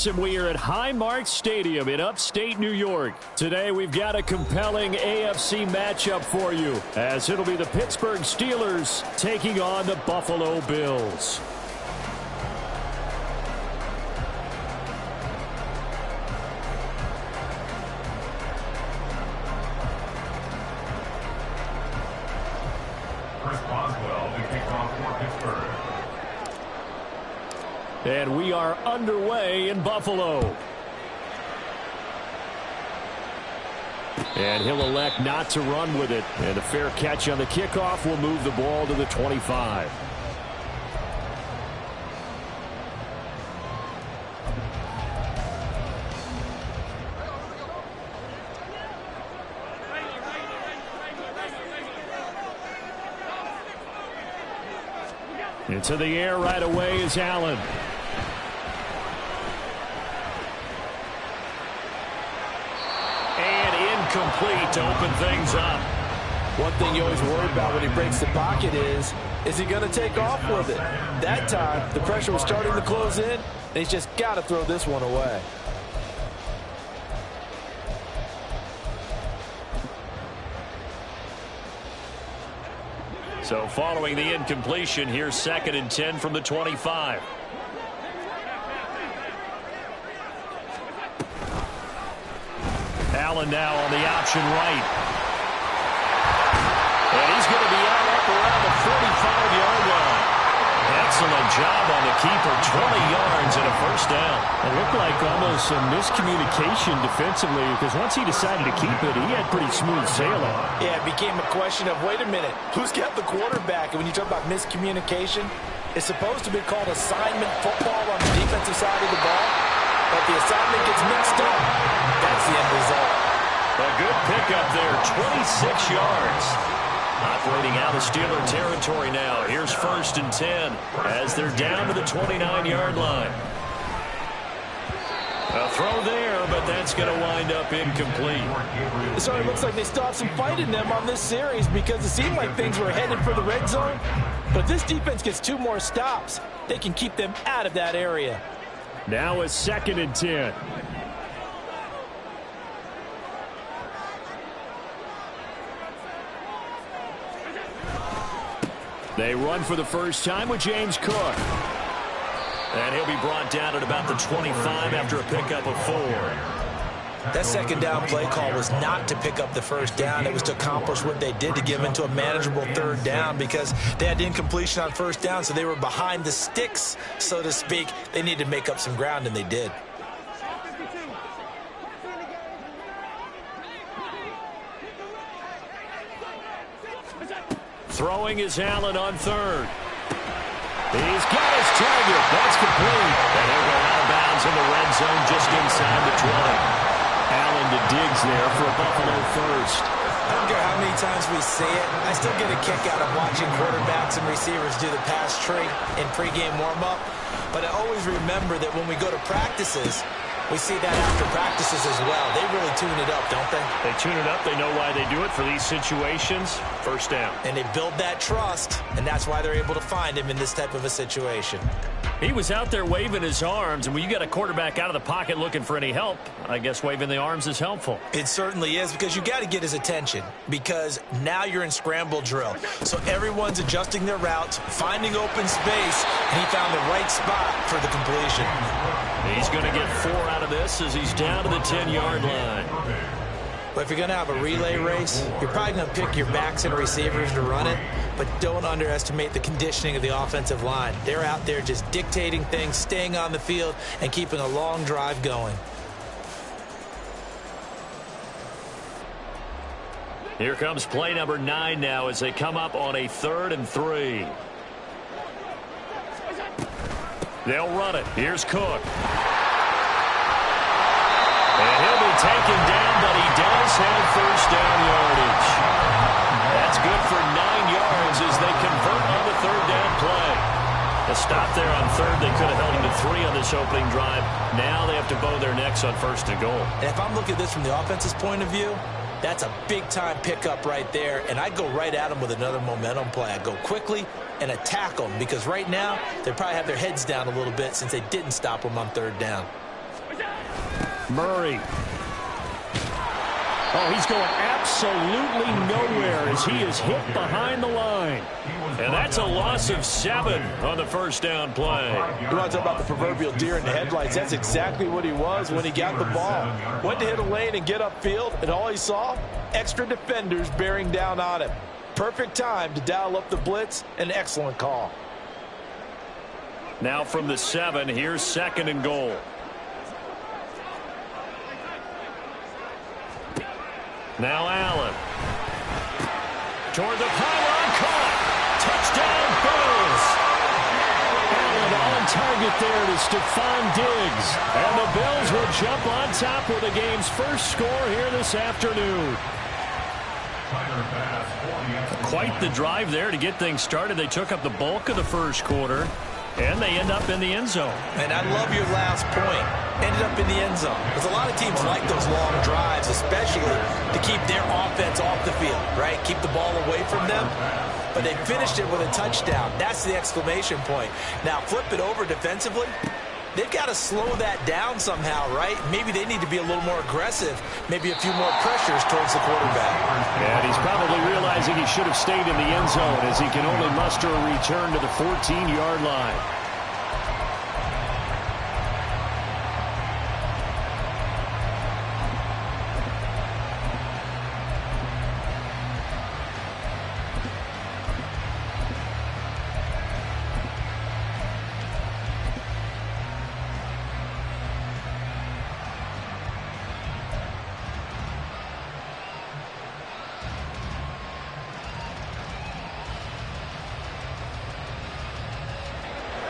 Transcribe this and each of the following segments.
Sports, and we are at Highmark Stadium in upstate New York. Today we've got a compelling AFC matchup for you, as it'll be the Pittsburgh Steelers taking on the Buffalo Bills. And we are underway in Buffalo. And he'll elect not to run with it. And a fair catch on the kickoff will move the ball to the 25. Into the air right away is Allen. Complete to open things up. One thing you always worry about when he breaks the pocket is he going to take off with it? That time, the pressure was starting to close in, and he's just got to throw this one away. So following the incompletion, here's 2nd and 10 from the 25. Allen now on the option right. And he's going to be out up around the 45-yard line. Excellent job on the keeper. 20 yards and a first down. It looked like almost some miscommunication defensively, because once he decided to keep it, he had pretty smooth sailing. Yeah, it became a question of, wait a minute, who's got the quarterback? And when you talk about miscommunication, it's supposed to be called assignment football on the defensive side of the ball. But the assignment gets mixed up. That's the end result. A good pickup there, 26 yards. Operating out of Steeler territory now. Here's 1st and 10 as they're down to the 29-yard line. A throw there, but that's going to wind up incomplete. It sort of looks like they still have some fight in them on this series, because it seemed like things were headed for the red zone. But if this defense gets 2 more stops, they can keep them out of that area. Now it's 2nd and 10. They run for the first time with James Cook. And he'll be brought down at about the 25 after a pickup of 4. That second down play call was not to pick up the first down. It was to accomplish what they did, to give into a manageable 3rd down, because they had incompletion on 1st down, so they were behind the sticks, so to speak. They needed to make up some ground, and they did. Throwing is Allen on 3rd. He's got his target. That's complete. And he'll go out of bounds in the red zone just inside the 20. Allen to Diggs there for a Buffalo first. I don't care how many times we see it. I still get a kick out of watching quarterbacks and receivers do the pass tree in pregame warm-up. But I always remember that when we go to practices, we see that after practices as well. They really tune it up, don't they? They tune it up. They know why they do it for these situations. First down. And they build that trust, and that's why they're able to find him in this type of a situation. He was out there waving his arms, and when you got a quarterback out of the pocket looking for any help, I guess waving the arms is helpful. It certainly is, because you got to get his attention, because now you're in scramble drill. So everyone's adjusting their routes, finding open space, and he found the right spot for the completion. He's going to get 4 out of this as he's down to the 10-yard line. But if you're going to have a relay race, you're probably going to pick your backs and receivers to run it, but don't underestimate the conditioning of the offensive line. They're out there just dictating things, staying on the field, and keeping a long drive going. Here comes play number 9 now as they come up on a 3rd and 3. They'll run it. Here's Cook. And he'll be taken down, but he does have first down yardage. That's good for 9 yards as they convert on the 3rd down play. A stop there on 3rd. They could have held him to 3 on this opening drive. Now they have to bow their necks on 1st and goal. And if I'm looking at this from the offense's point of view, that's a big-time pickup right there, and I'd go right at them with another momentum play. I'd go quickly and attack them, because right now they probably have their heads down a little bit since they didn't stop them on 3rd down. Murray. Oh, he's going absolutely nowhere as he is hit behind the line. And that's a loss of 7 on the first down play. You want to talk about the proverbial deer in the headlights? That's exactly what he was when he got the ball. Went to hit a lane and get upfield, and all he saw, extra defenders bearing down on him. Perfect time to dial up the blitz. An excellent call. Now from the 7, here's 2nd and goal. Now Allen. Toward the pylon, caught. Touchdown, Bills. Allen on target there to Stephon Diggs. And the Bills will jump on top with the game's first score here this afternoon. Quite the drive there to get things started. They took up the bulk of the first quarter, and they end up in the end zone. And I love your last point. Ended up in the end zone. Because a lot of teams like those long drives, especially to keep their offense off the field, right? Keep the ball away from them. But they finished it with a touchdown. That's the exclamation point. Now, flip it over defensively. They've got to slow that down somehow, right? Maybe they need to be a little more aggressive. Maybe a few more pressures towards the quarterback. And he's probably realizing he should have stayed in the end zone as he can only muster a return to the 14-yard line.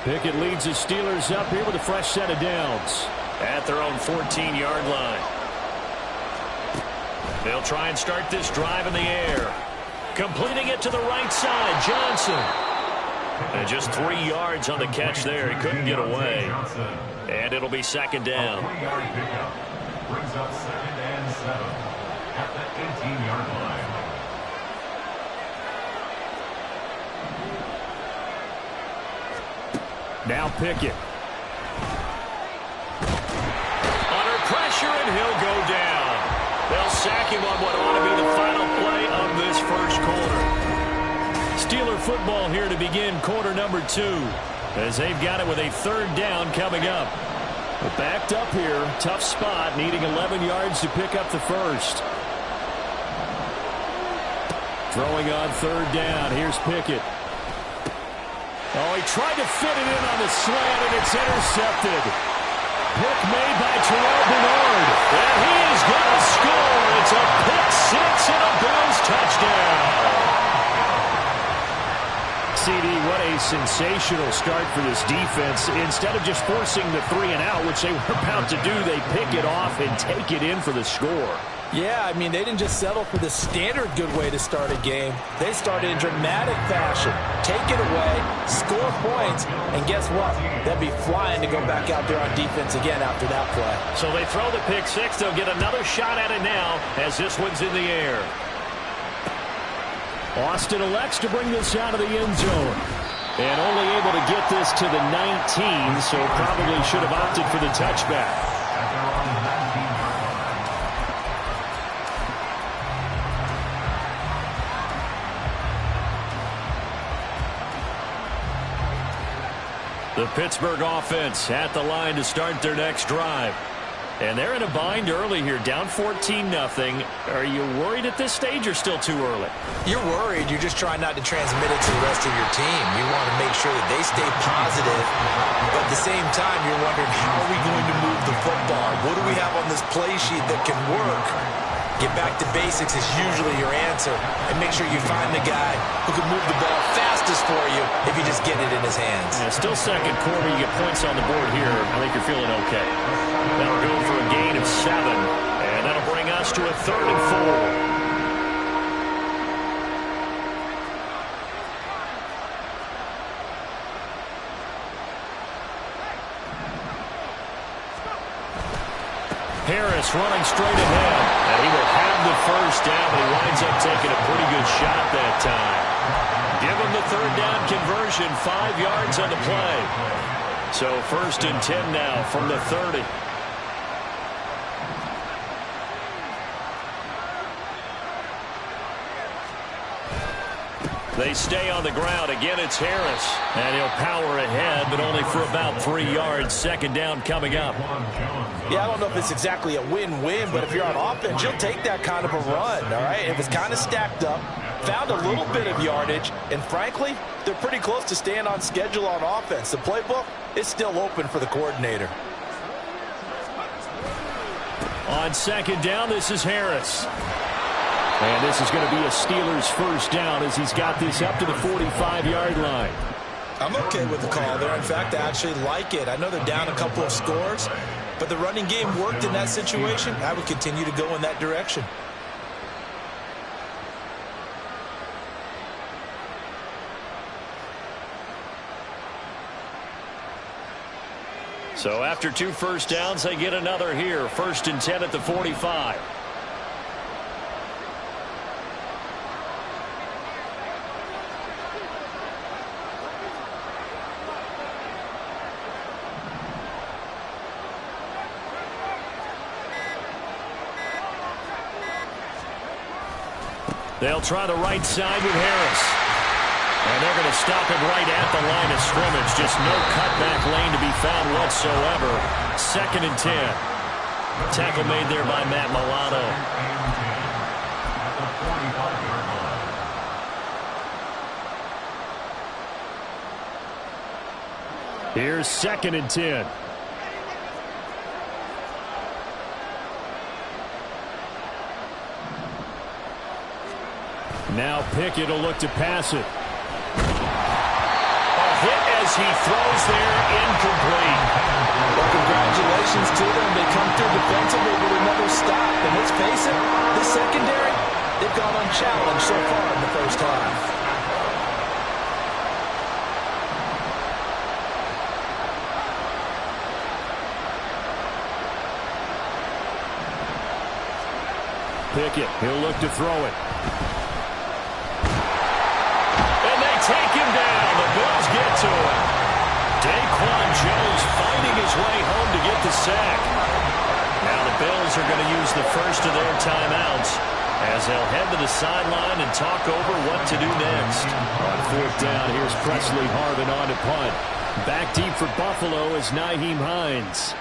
Pickett leads the Steelers up here with a fresh set of downs. At their own 14-yard line. They'll try and start this drive in the air. Completing it to the right side, Johnson. And just 3 yards on the catch there. He couldn't get away. And it'll be 2nd down. Brings up 2nd and 7 at the 18-yard line. Now Pickett. Under pressure, and he'll go down. They'll sack him on what ought to be the final play of this first quarter. Steeler football here to begin quarter number 2. As they've got it with a 3rd down coming up. But backed up here, tough spot, needing 11 yards to pick up the first. Throwing on 3rd down, here's Pickett. Oh, he tried to fit it in on the slant, and it's intercepted. Pick made by Terrell Bernard. And he is going to score. It's a pick 6 and a Bills touchdown. CD, what a sensational start for this defense. Instead of just forcing the 3 and out, which they were about to do, they pick it off and take it in for the score. Yeah, I mean, they didn't just settle for the standard good way to start a game. They started in dramatic fashion. Take it away, score points, and guess what? They'll be flying to go back out there on defense again after that play. So they throw the pick 6. They'll get another shot at it now as this one's in the air. Austin elects to bring this out of the end zone. And only able to get this to the 19, so probably should have opted for the touchback. The Pittsburgh offense at the line to start their next drive. And they're in a bind early here, down 14-0. Are you worried at this stage or still too early? You're worried. You're just trying not to transmit it to the rest of your team. You want to make sure that they stay positive. But at the same time, you're wondering, how are we going to move the football? What do we have on this play sheet that can work? Get back to basics is usually your answer. And make sure you find the guy who can move the ball fastest for you if you just get it in his hands. Yeah, still second quarter. You get points on the board here. I think you're feeling okay. That'll go for a gain of 7. And that'll bring us to a 3rd and 4. Harris running straight ahead. And he will have the first down, but he winds up taking a pretty good shot that time. Give him the 3rd down conversion, 5 yards on the play. So 1st and 10 now from the 30. They stay on the ground. Again, it's Harris. And he'll power ahead, but only for about 3 yards. Second down coming up. Yeah, I don't know if it's exactly a win-win, but if you're on offense, you'll take that kind of a run, all right? If it's kind of stacked up, found a little bit of yardage, and frankly, they're pretty close to staying on schedule on offense. The playbook is still open for the coordinator. On second down, this is Harris. And this is going to be a Steelers first down as he's got this up to the 45-yard line. I'm okay with the call there. In fact, I actually like it. I know they're down a couple of scores, but the running game worked in that situation. I would continue to go in that direction. So after 2 first downs, they get another here. 1st and 10 at the 45. They'll try the right side with Harris. And they're going to stop him right at the line of scrimmage. Just no cutback lane to be found whatsoever. 2nd and 10. Tackle made there by Matt Milano. Here's 2nd and 10. Now Pickett will look to pass it. A hit as he throws there, incomplete. Well, congratulations to them. They come through defensively with another stop. And let's face it, this secondary, they've gone unchallenged so far in the first half. Pickett, he'll look to throw it. Take him down. The Bills get to him. Daquan Jones finding his way home to get the sack. Now the Bills are going to use the first of their timeouts as they'll head to the sideline and talk over what to do next. On 4th down, here's Presley Harvin on to punt. Back deep for Buffalo is Nyheim Hines.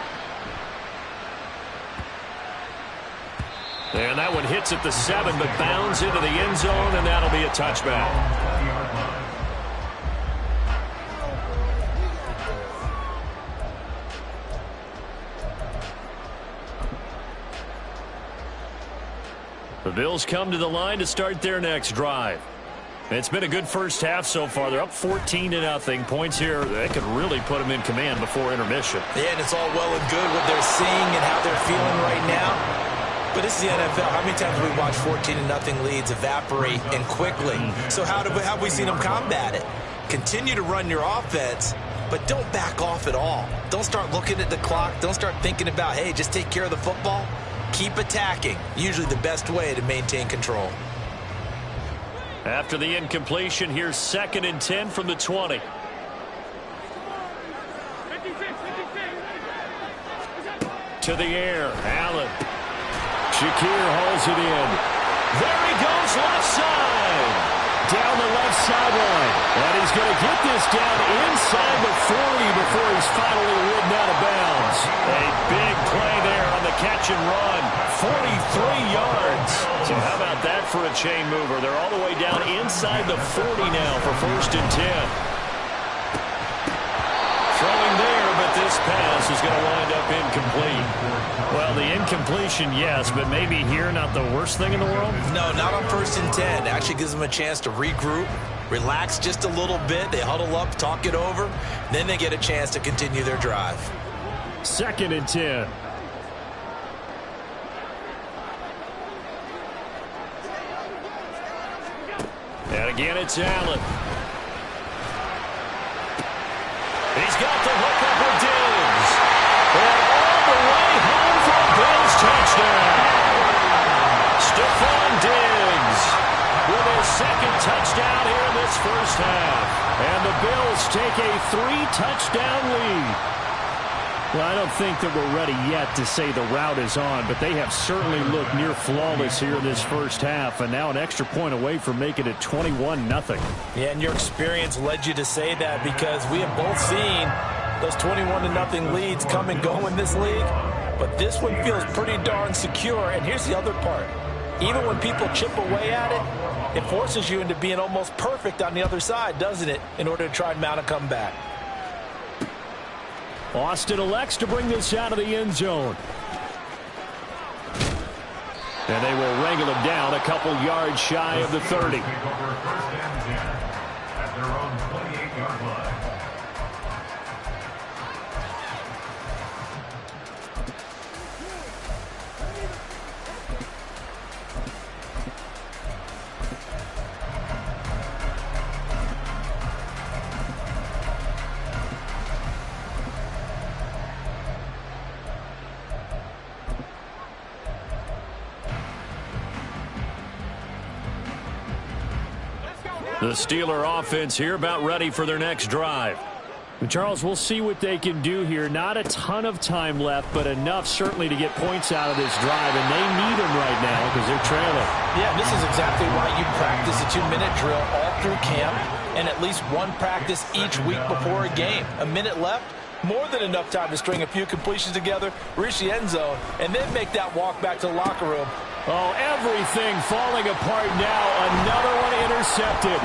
And that one hits at the 7, but bounds into the end zone, and that'll be a touchback. The Bills come to the line to start their next drive. It's been a good first half so far. They're up 14-0. Points here, they could really put them in command before intermission. Yeah, and it's all well and good what they're seeing and how they're feeling right now. But this is the NFL. How many times have we watched 14-0 leads evaporate and quickly? So how have we seen them combat it? Continue to run your offense, but don't back off at all. Don't start looking at the clock. Don't start thinking about, hey, just take care of the football. Keep attacking. Usually the best way to maintain control. After the incompletion, here's 2nd and 10 from the 20. To the air, Allen. Shakir hauls it in. There he goes, left side. Down the left sideline. And he's going to get this down inside the 40 before he's finally ridden out of bounds. A big play there on the catch and run. 43 yards. So how about that for a chain mover? They're all the way down inside the 40 now for 1st and 10. Throwing there, but this pass is going to wind up incomplete. Well, the incompletion, yes, but maybe here not the worst thing in the world? No, not on 1st and 10. Actually gives them a chance to regroup, relax just a little bit. They huddle up, talk it over. Then they get a chance to continue their drive. 2nd and 10. And again, it's Allen. He's got the hook up with Diggs. And all the way home for a Bills touchdown. Stephon Diggs with his 2nd touchdown here in this first half. And the Bills take a 3-touchdown lead. Well, I don't think that we're ready yet to say the route is on, but they have certainly looked near flawless here in this first half, and now an extra point away from making it 21-0. Yeah, and your experience led you to say that because we have both seen those 21-0 leads come and go in this league, but this one feels pretty darn secure. And here's the other part. Even when people chip away at it, it forces you into being almost perfect on the other side, doesn't it, in order to try and mount a comeback. Austin elects to bring this out of the end zone. And they will wrangle him down a couple yards shy of the 30. At their own 28-yard line. The Steeler offense here about ready for their next drive. And Charles, we'll see what they can do here. Not a ton of time left, but enough certainly to get points out of this drive, and they need them right now because they're trailing. Yeah, this is exactly why you practice a 2-minute drill all through camp and at least one practice each week before a game. A minute left, more than enough time to string a few completions together, reach the end zone, and then make that walk back to the locker room. Oh, everything falling apart now. Another one intercepted.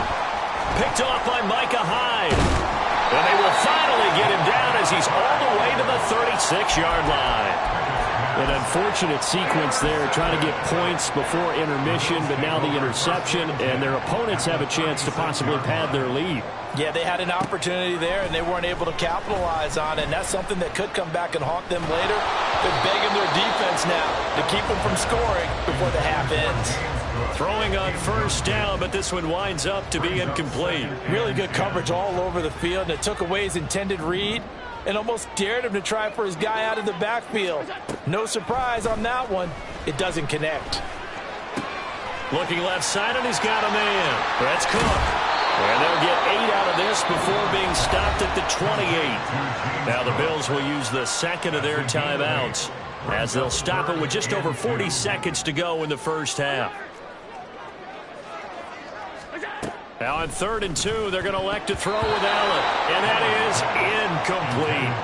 Picked off by Micah Hyde. And they will finally get him down as he's all the way to the 36-yard line. An unfortunate sequence there, trying to get points before intermission, but now the interception, and their opponents have a chance to possibly pad their lead. Yeah, they had an opportunity there, and they weren't able to capitalize on it, and that's something that could come back and haunt them later. They're begging their defense now to keep them from scoring before the half ends. Throwing on first down, but this one winds up to be incomplete. Really good coverage all over the field, and it took away his intended read and almost dared him to try for his guy out of the backfield. No surprise on that one. It doesn't connect. Looking left side, and he's got a man. That's Cook. And they'll get 8 out of this before being stopped at the 28. Now the Bills will use the second of their timeouts as they'll stop it with just over 40 seconds to go in the first half. Now on 3rd and 2, they're going to elect to throw with Allen. And that is incomplete.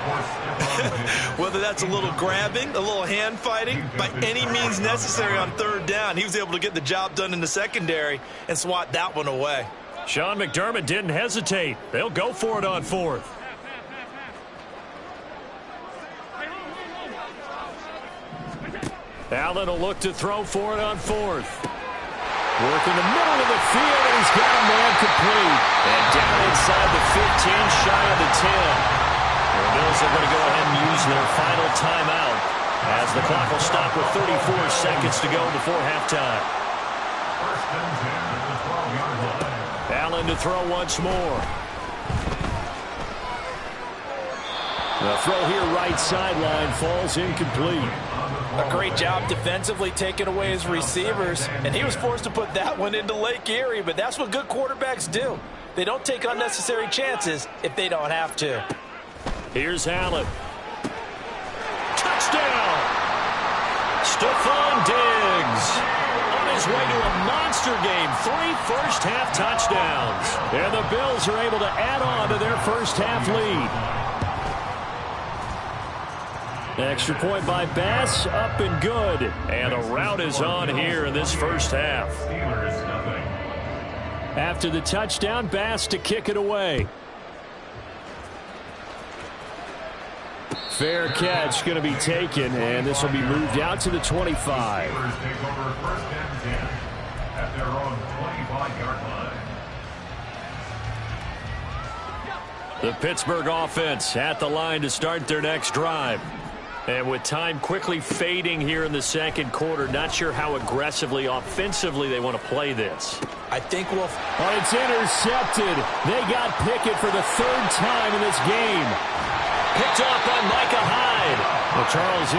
Whether that's a little grabbing, a little hand fighting, by any means necessary on 3rd down, he was able to get the job done in the secondary and swat that one away. Sean McDermott didn't hesitate. They'll go for it on 4th. Allen will look to throw for it on 4th. Work in the middle of the field, and he's got a man complete. And down inside the 15, shy of the 10. The Bills are going to go ahead and use their final timeout as the clock will stop with 34 seconds to go before halftime. First and 10 at the 12-yard line. Allen to throw once more. The throw here right sideline falls incomplete. A great job defensively taking away his receivers, and he was forced to put that one into Lake Erie, but that's what good quarterbacks do. They don't take unnecessary chances if they don't have to. Here's Allen. Touchdown! Stephon Diggs on his way to a monster game. 3 first-half touchdowns. And the Bills are able to add on to their first-half lead. Extra point by Bass, up and good. And a rout is on here in this first half. Steelers nothing. After the touchdown, Bass to kick it away. Fair catch going to be taken, and this will be moved out to the 25. Steelers take over first and 10 at their own 25-yard line. The Pittsburgh offense at the line to start their next drive. And with time quickly fading here in the second quarter, not sure how aggressively, offensively they want to play this. I think we'll... Oh, it's intercepted. They got Pickett for the 3rd time in this game. Picked off by Micah Hyde. Well, Charles,